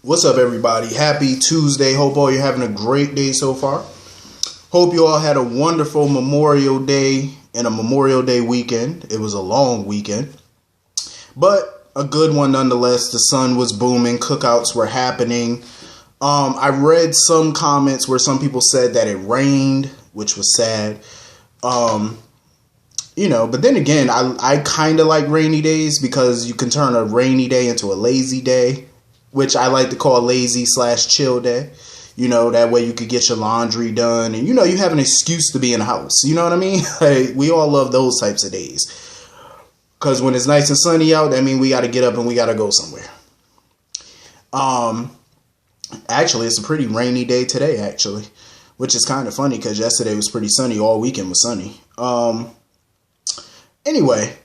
What's up, everybody? Happy Tuesday. Hope all you're having a great day so far. Hope you all had a wonderful Memorial Day and a Memorial Day weekend. It was a long weekend, but a good one nonetheless. The sun was booming. Cookouts were happening. I read some comments where some people said that it rained, which was sad. But then again, I kind of like rainy days because you can turn a rainy day into a lazy day, which I like to call lazy/chill day. That way you could get your laundry done and, you have an excuse to be in the house. You know what I mean? Like, we all love those types of days. Because when it's nice and sunny out, that means we got to get up and we got to go somewhere. Actually, it's a pretty rainy day today, actually, which is kind of funny because yesterday was pretty sunny. All weekend was sunny. Anyway,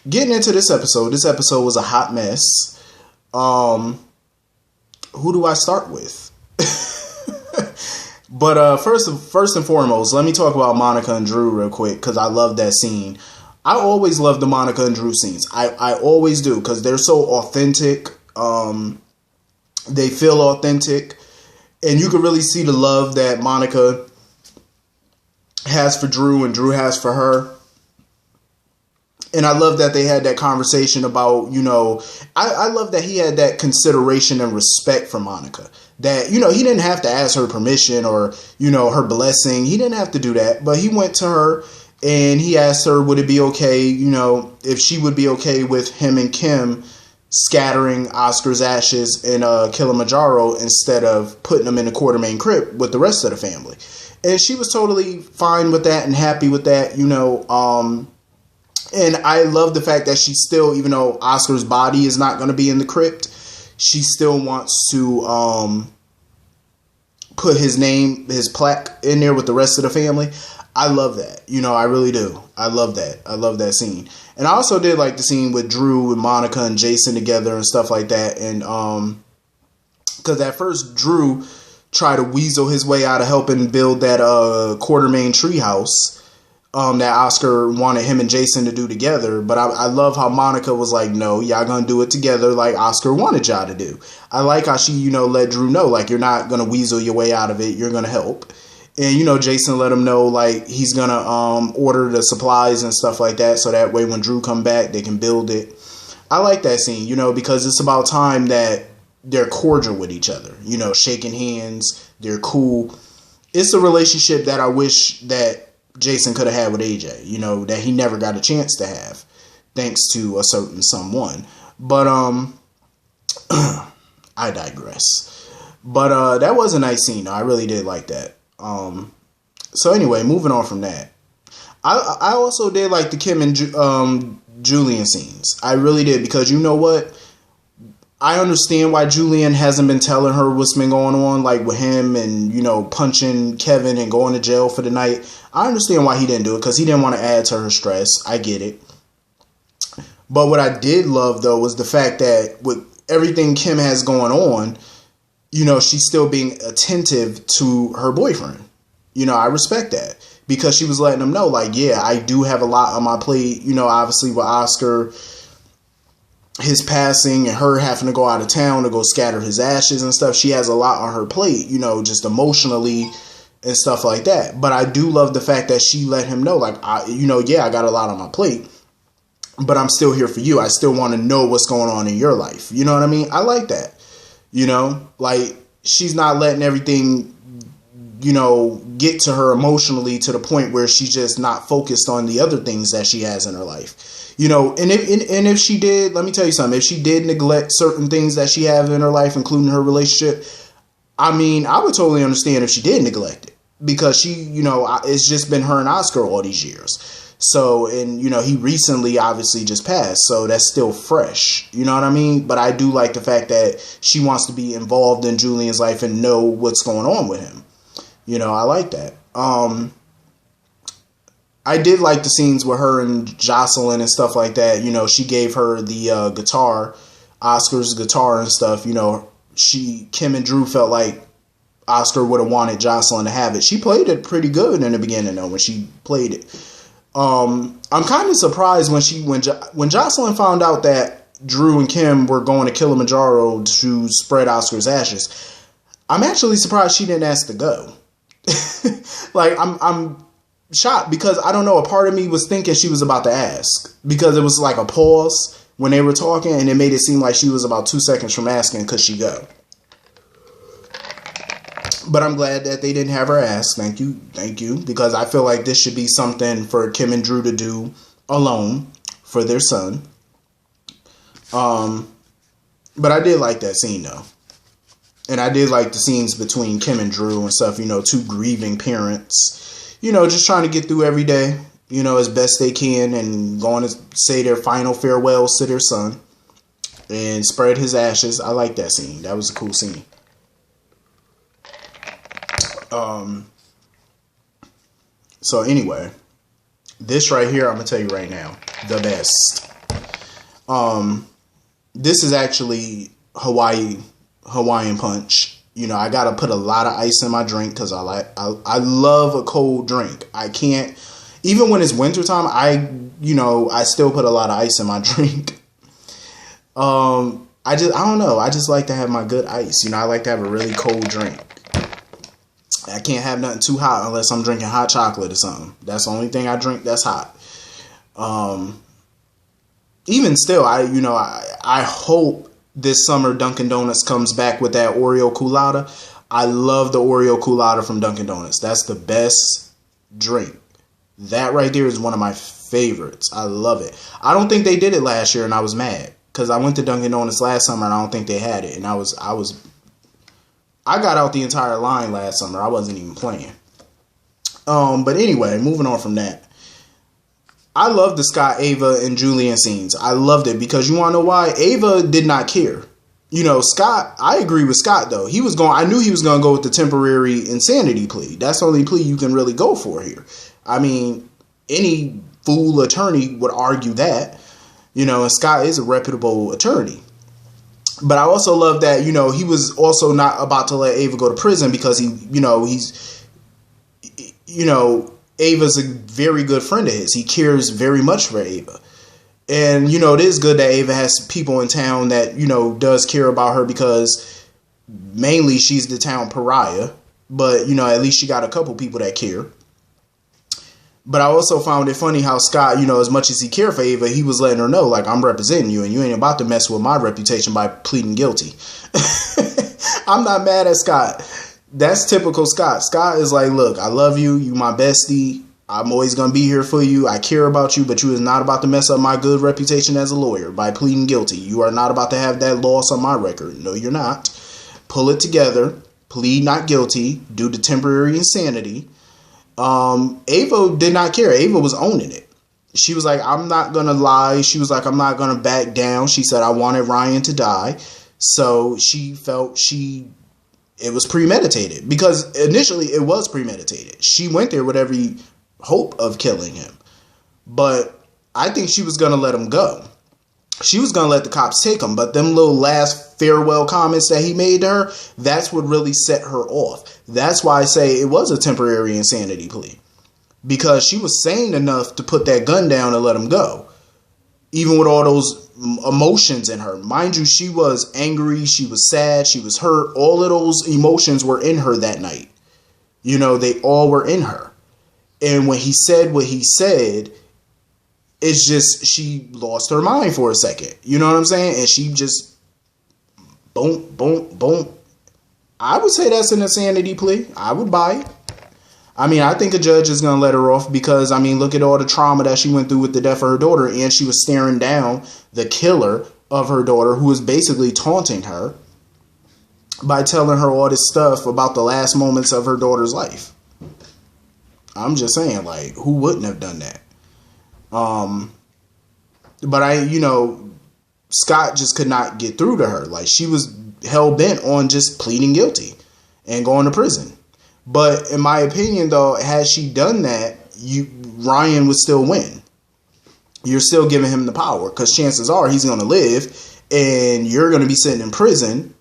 getting into this episode. This episode was a hot mess. Who do I start with? But first and foremost, let me talk about Monica and Drew real quick because I love that scene. I always love the Monica and Drew scenes. I always do because they're so authentic. They feel authentic. And you can really see the love that Monica has for Drew and Drew has for her. And I love that they had that conversation about, I love that he had that consideration and respect for Monica. That, he didn't have to ask her permission or, her blessing. He didn't have to do that. But he went to her and he asked her, would it be okay, if she would be okay with him and Kim scattering Oscar's ashes in Kilimanjaro instead of putting them in the Quartermaine crypt with the rest of the family. And she was totally fine with that and happy with that, and I love the fact that she still, even though Oscar's body is not going to be in the crypt, she still wants to put his name, his plaque in there with the rest of the family. I love that. I really do. I love that. I love that scene. And I also did like the scene with Drew and Monica and Jason together and stuff like that. And because at first Drew tried to weasel his way out of helping build that Quartermaine treehouse. That Oscar wanted him and Jason to do together. But I love how Monica was like, no, y'all gonna do it together like Oscar wanted y'all to do. I like how she, let Drew know, like, you're not gonna weasel your way out of it. You're gonna help. And, Jason let him know, like, he's gonna order the supplies and stuff like that. So that way when Drew come back, they can build it. I like that scene, because it's about time that they're cordial with each other. Shaking hands. They're cool. It's a relationship that I wish that Jason could have had with AJ, that he never got a chance to have, thanks to a certain someone. But I digress. But that was a nice scene. I really did like that. So anyway, moving on from that, I also did like the Kim and Julian scenes. I really did, because you know what? I understand why Julian hasn't been telling her what's been going on, like with him and, punching Kevin and going to jail for the night. I understand why he didn't do it, because he didn't want to add to her stress. I get it. But what I did love, though, was the fact that with everything Kim has going on, she's still being attentive to her boyfriend. I respect that, because she was letting him know, like, yeah, I do have a lot on my plate, obviously with Oscar, his passing and her having to go out of town to go scatter his ashes and stuff. She has a lot on her plate, just emotionally and stuff like that. But I do love the fact that she let him know, like, I got a lot on my plate, but I'm still here for you. I still want to know what's going on in your life. You know what I mean? I like that. Like, she's not letting everything, get to her emotionally to the point where she's just not focused on the other things that she has in her life. And if she did, let me tell you something, if she did neglect certain things that she has in her life, including her relationship, I would totally understand if she did neglect it, because she, it's just been her and Oscar all these years. So, and, he recently obviously just passed, so that's still fresh. You know what I mean? But I do like the fact that she wants to be involved in Julian's life and know what's going on with him. I like that. I did like the scenes with her and Jocelyn and stuff like that. She gave her the guitar, Oscar's guitar and stuff. Kim and Drew felt like Oscar would have wanted Jocelyn to have it. She played it pretty good in the beginning, though, when she played it. I'm kind of surprised when Jocelyn found out that Drew and Kim were going to Kilimanjaro to spread Oscar's ashes. I'm actually surprised she didn't ask to go. Like, I'm shocked because I don't know. A part of me was thinking she was about to ask because it was like a pause when they were talking, and it made it seem like she was about 2 seconds from asking, could she go? But I'm glad that they didn't have her ask. Thank you, because I feel like this should be something for Kim and Drew to do alone for their son. But I did like that scene though. And I did like the scenes between Kim and Drew and stuff, two grieving parents, just trying to get through every day, as best they can and going to say their final farewells to their son and spread his ashes. I like that scene. That was a cool scene. So anyway, this right here, I'm going to tell you right now, the best. This is actually Hawaiian Punch. I got to put a lot of ice in my drink because I love a cold drink. I can't, even when it's wintertime, I still put a lot of ice in my drink. I don't know. I just like to have my good ice. I like to have a really cold drink. I can't have nothing too hot unless I'm drinking hot chocolate or something. That's the only thing I drink that's hot. Even still, I hope this summer Dunkin' Donuts comes back with that Oreo Coolada. I love the Oreo Coolada from Dunkin' Donuts. That's the best drink. That right there is one of my favorites. I love it. I don't think they did it last year, and I was mad because I went to Dunkin' Donuts last summer and I don't think they had it, and I got out the entire line last summer. I wasn't even playing. But anyway, moving on from that. I love the Scott, Ava, and Julian scenes. I loved it because you want to know why? Ava did not care. Scott, I agree with Scott though. I knew he was going to go with the temporary insanity plea. That's the only plea you can really go for here. I mean, any fool attorney would argue that, and Scott is a reputable attorney. But I also love that, he was also not about to let Ava go to prison because Ava's a very good friend of his. He cares very much for Ava. And, it is good that Ava has people in town that, does care about her because mainly she's the town pariah. But, at least she got a couple people that care. But I also found it funny how Scott, as much as he cared for Ava, he was letting her know, like, I'm representing you and you ain't about to mess with my reputation by pleading guilty. I'm not mad at Scott. That's typical Scott. Scott is like, look, I love you. You my bestie. I'm always going to be here for you. I care about you, but you is not about to mess up my good reputation as a lawyer by pleading guilty. You are not about to have that loss on my record. No, you're not. Pull it together. Plead not guilty. Do the temporary insanity. Ava did not care. Ava was owning it. She was like, I'm not going to lie. She was like, I'm not going to back down. She said, I wanted Ryan to die. So she felt it was premeditated because initially it was premeditated. She went there with every hope of killing him. But I think she was going to let him go. She was going to let the cops take him. But them little last farewell comments that he made to her, that's what really set her off. That's why I say it was a temporary insanity plea. Because she was sane enough to put that gun down and let him go. Even with all those emotions in her. Mind you, she was angry, she was sad, she was hurt. All of those emotions were in her that night. They all were in her. And when he said what he said, it's just, she lost her mind for a second. You know what I'm saying? And she just, boom, boom, boom. I would say that's an insanity plea. I would buy it. I mean, I think a judge is going to let her off because, I mean, look at all the trauma that she went through with the death of her daughter. And she was staring down the killer of her daughter who was basically taunting her by telling her all this stuff about the last moments of her daughter's life. I'm just saying, like, who wouldn't have done that? But Scott just could not get through to her. Like, she was hell-bent on just pleading guilty and going to prison. But in my opinion, though, had she done that, Ryan would still win. You're still giving him the power because chances are he's going to live and you're going to be sitting in prison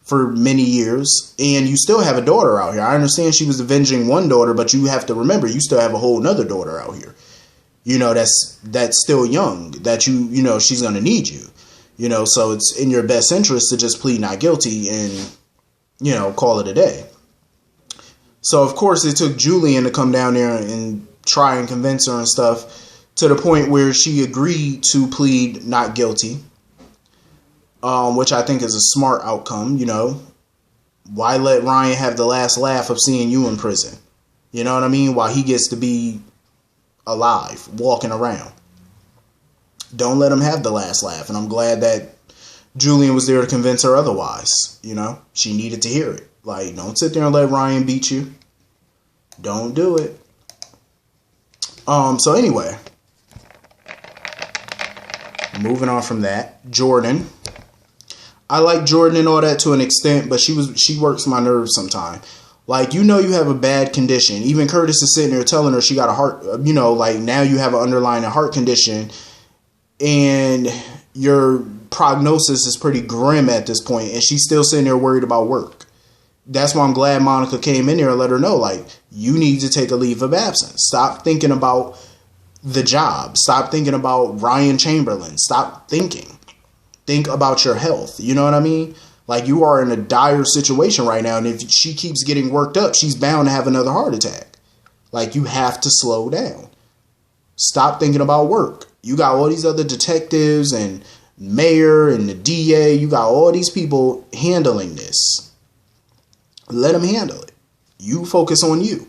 for many years and you still have a daughter out here. I understand she was avenging one daughter, but you have to remember you still have a whole nother daughter out here. That's still young, that she's going to need you. So it's in your best interest to just plead not guilty and, call it a day. So, of course, it took Julian to come down there and try and convince her and stuff to the point where she agreed to plead not guilty, which I think is a smart outcome, Why let Ryan have the last laugh of seeing you in prison? You know what I mean? While he gets to be alive, walking around. Don't let him have the last laugh. And I'm glad that Julian was there to convince her otherwise. She needed to hear it. Like, don't sit there and let Ryan beat you. Don't do it. So anyway, moving on from that, Jordan. I like Jordan and all that to an extent, but she works my nerves sometimes. Like, you have a bad condition. Even Curtis is sitting there telling her she got a heart, like now you have an underlying heart condition and your prognosis is pretty grim at this point, and she's still sitting there worried about work. That's why I'm glad Monica came in there and let her know, like, you need to take a leave of absence. Stop thinking about the job. Stop thinking about Ryan Chamberlain. Stop thinking. Think about your health. You know what I mean? Like, you are in a dire situation right now, and if she keeps getting worked up, she's bound to have another heart attack. Like, you have to slow down. Stop thinking about work. You got all these other detectives and mayor and the DA. You got all these people handling this. Let them handle it. You focus on you.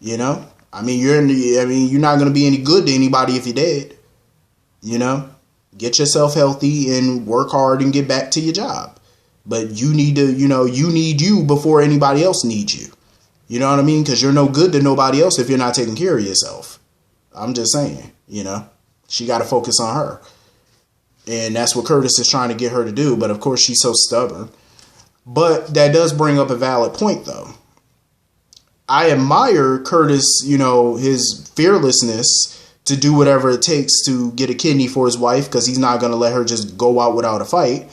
You're not going to be any good to anybody if you're dead. Get yourself healthy and work hard and get back to your job. But you need to, you need you before anybody else needs you. You know what I mean? Because you're no good to nobody else if you're not taking care of yourself. I'm just saying, she got to focus on her. And that's what Curtis is trying to get her to do. But of course, she's so stubborn. But that does bring up a valid point, though. I admire Curtis, his fearlessness to do whatever it takes to get a kidney for his wife, because he's not going to let her just go out without a fight.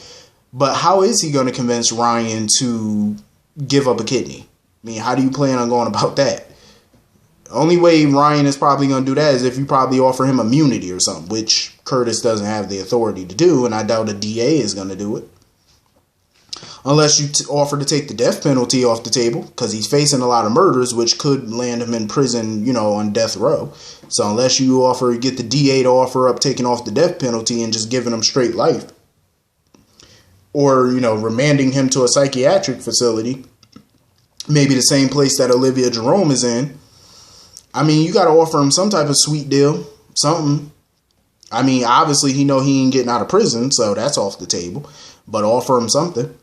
But how is he going to convince Ryan to give up a kidney? I mean, how do you plan on going about that? The only way Ryan is probably going to do that is if you probably offer him immunity or something, which Curtis doesn't have the authority to do, and I doubt a DA is going to do it. Unless you offer to take the death penalty off the table, because he's facing a lot of murders, which could land him in prison, on death row. So unless you get the DA to offer up taking off the death penalty and just giving him straight life, or, remanding him to a psychiatric facility, maybe the same place that Olivia Jerome is in, I mean, you got to offer him some type of sweet deal, something. I mean, obviously, he ain't getting out of prison, so that's off the table, but offer him something.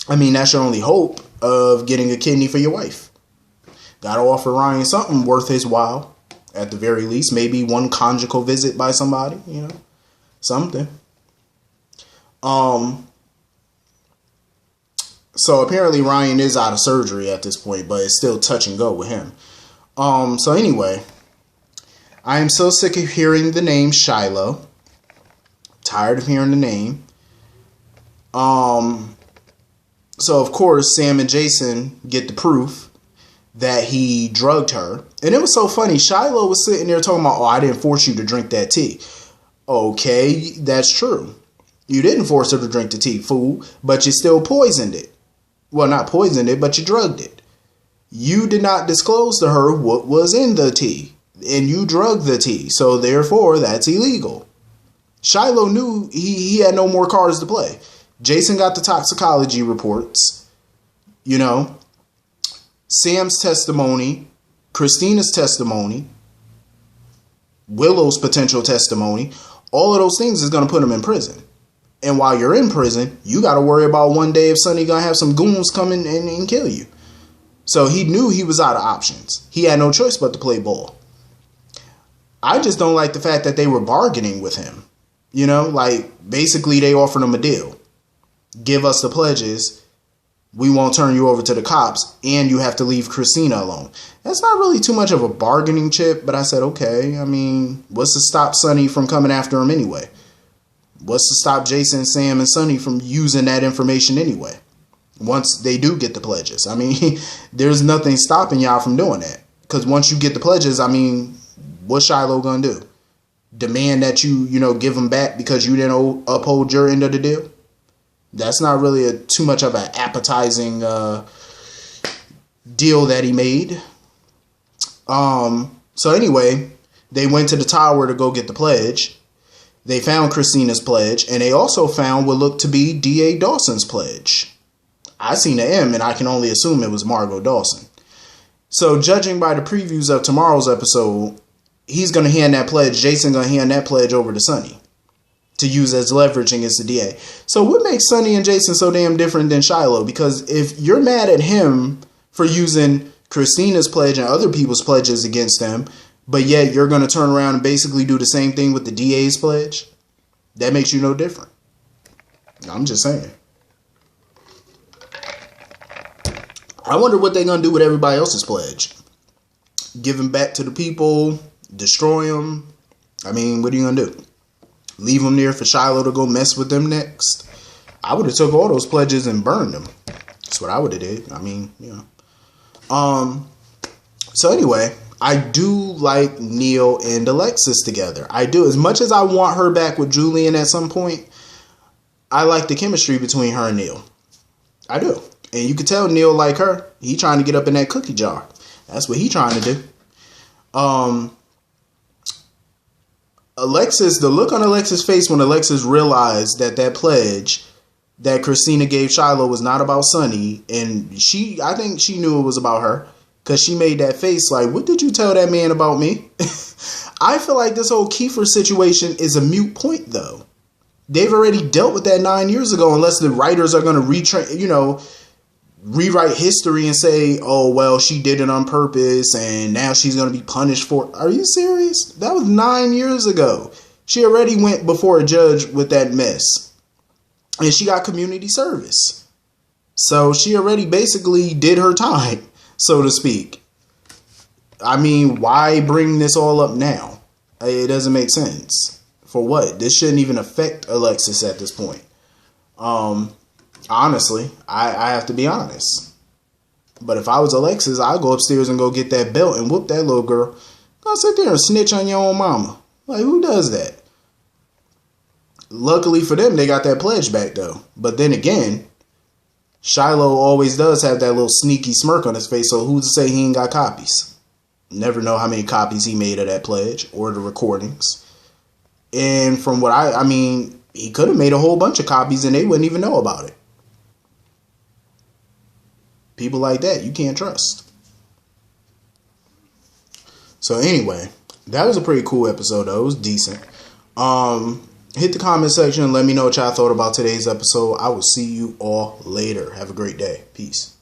I mean, that's your only hope of getting a kidney for your wife. Got to offer Ryan something worth his while, at the very least. Maybe one conjugal visit by somebody, something. So apparently Ryan is out of surgery at this point, but it's still touch and go with him. So anyway, I am so sick of hearing the name Shiloh. Tired of hearing the name. So, of course, Sam and Jason get the proof that he drugged her. And it was so funny. Shiloh was sitting there talking about, I didn't force you to drink that tea. Okay, that's true. You didn't force her to drink the tea, fool, but you still poisoned it. Well, not poisoned it, but you drugged it. You did not disclose to her what was in the tea, and you drugged the tea. So, therefore, that's illegal. Shiloh knew he had no more cards to play. Jason got the toxicology reports, Sam's testimony, Christina's testimony, Willow's potential testimony. All of those things is going to put him in prison. And while you're in prison, you got to worry about one day if Sonny going to have some goons come in and kill you. So he knew he was out of options. He had no choice but to play ball. I just don't like the fact that they were bargaining with him. Basically they offered him a deal. Give us the pledges, we won't turn you over to the cops, and you have to leave Christina alone. That's not really too much of a bargaining chip, but I said, okay, I mean, what's to stop Sonny from coming after him anyway? What's to stop Jason, Sam, and Sonny from using that information anyway? Once they do get the pledges. I mean, there's nothing stopping y'all from doing that. Because once you get the pledges, I mean, what's Shiloh gonna do? demand that you give them back because you didn't uphold your end of the deal. That's not really too much of an appetizing deal that he made. So anyway, they went to the tower to go get the pledge. They found Christina's pledge, and they also found what looked to be D.A. Dawson's pledge. I seen an M, and I can only assume it was Margot Dawson. So judging by the previews of tomorrow's episode, he's going to hand that pledge, Jason going to hand that pledge over to Sonny to use as leverage against the DA. So what makes Sonny and Jason so damn different than Shiloh? Because if you're mad at him for using Christina's pledge and other people's pledges against them, but yet you're going to turn around and basically do the same thing with the DA's pledge, that makes you no different. I'm just saying. I wonder what they're going to do with everybody else's pledge. Give them back to the people, destroy them. I mean, what are you going to do? Leave them there for Shiloh to go mess with them next? I would have took all those pledges and burned them. That's what I would have did. I mean, So anyway, I do like Neil and Alexis together. I do. As much as I want her back with Julian at some point, I like the chemistry between her and Neil. I do. And you can tell Neil like her. He trying to get up in that cookie jar. That's what he trying to do. Alexis, the look on Alexis' face when Alexis realized that pledge that Christina gave Shiloh was not about Sonny, and I think she knew it was about her, because she made that face like, what did you tell that man about me? I feel like this whole Kiefer situation is a moot point, though. They've already dealt with that 9 years ago, unless the writers are going to rewrite history and say, oh, well, she did it on purpose and now she's going to be punished for it. Are you serious? That was 9 years ago. She already went before a judge with that mess. And she got community service. So she already basically did her time, so to speak. I mean, why bring this all up now? It doesn't make sense. For what? This shouldn't even affect Alexis at this point. Honestly, I have to be honest. But if I was Alexis, I'd go upstairs and go get that belt and whoop that little girl. Go sit there and snitch on your own mama. Like, who does that? Luckily for them, they got that pledge back, though. But then again, Shiloh always does have that little sneaky smirk on his face, so who's to say he ain't got copies? Never know how many copies he made of that pledge or the recordings. And from what I mean, he could have made a whole bunch of copies and they wouldn't even know about it. People like that, you can't trust. So anyway, that was a pretty cool episode, though. It was decent. Hit the comment section and let me know what y'all thought about today's episode. I will see you all later. Have a great day. Peace.